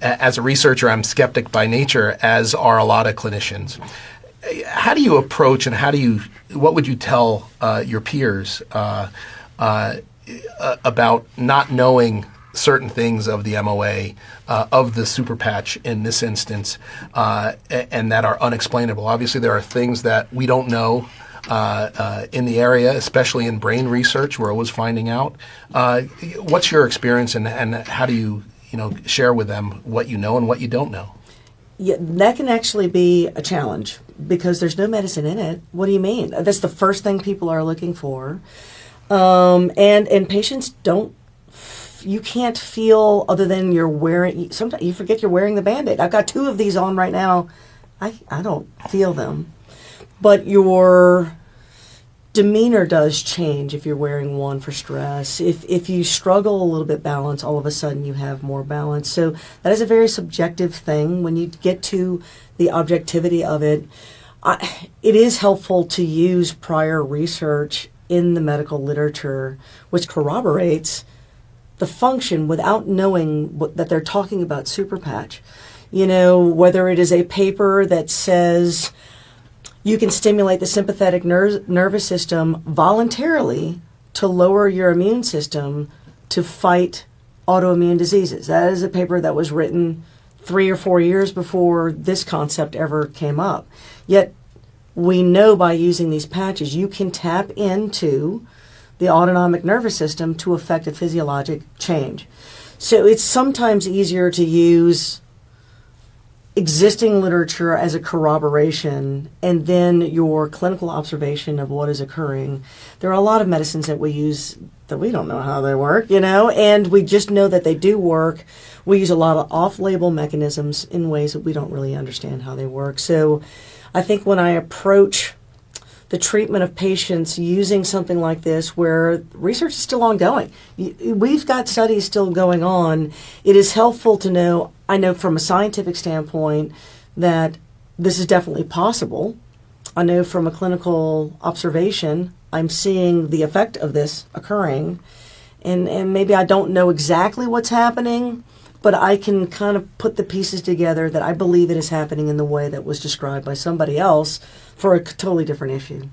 as a researcher, I'm skeptic by nature, as are a lot of clinicians. How do you approach and what would you tell your peers about not knowing certain things of the MOA, of the super patch in this instance, and that are unexplainable? Obviously, there are things that we don't know in the area, especially in brain research. We're always finding out. What's your experience, and how do you share with them what you know and what you don't know? Yeah, that can actually be a challenge because there's no medicine in it. What do you mean? That's the first thing people are looking for. And patients don't, you can't feel other than you're wearing, sometimes you forget you're wearing the Band-Aid. I've got 2 of these on right now. I don't feel them. But your demeanor does change if you're wearing one for stress. If you struggle a little bit balance, all of a sudden you have more balance. So that is a very subjective thing. When you get to the objectivity of it, it is helpful to use prior research in the medical literature, which corroborates the function without knowing that they're talking about super patch. Whether it is a paper that says you can stimulate the sympathetic nervous system voluntarily to lower your immune system to fight autoimmune diseases. That is a paper that was written 3 or 4 years before this concept ever came up. Yet we know by using these patches you can tap into the autonomic nervous system to affect a physiologic change. So it's sometimes easier to use existing literature as a corroboration and then your clinical observation of what is occurring. There are a lot of medicines that we use that we don't know how they work, and we just know that they do work. We use a lot of off-label mechanisms in ways that we don't really understand how they work. So I think when I approach the treatment of patients using something like this where research is still ongoing, we've got studies still going on, it is helpful to know, I know from a scientific standpoint that this is definitely possible. I know from a clinical observation, I'm seeing the effect of this occurring. And maybe I don't know exactly what's happening, but I can kind of put the pieces together that I believe it is happening in the way that was described by somebody else for a totally different issue.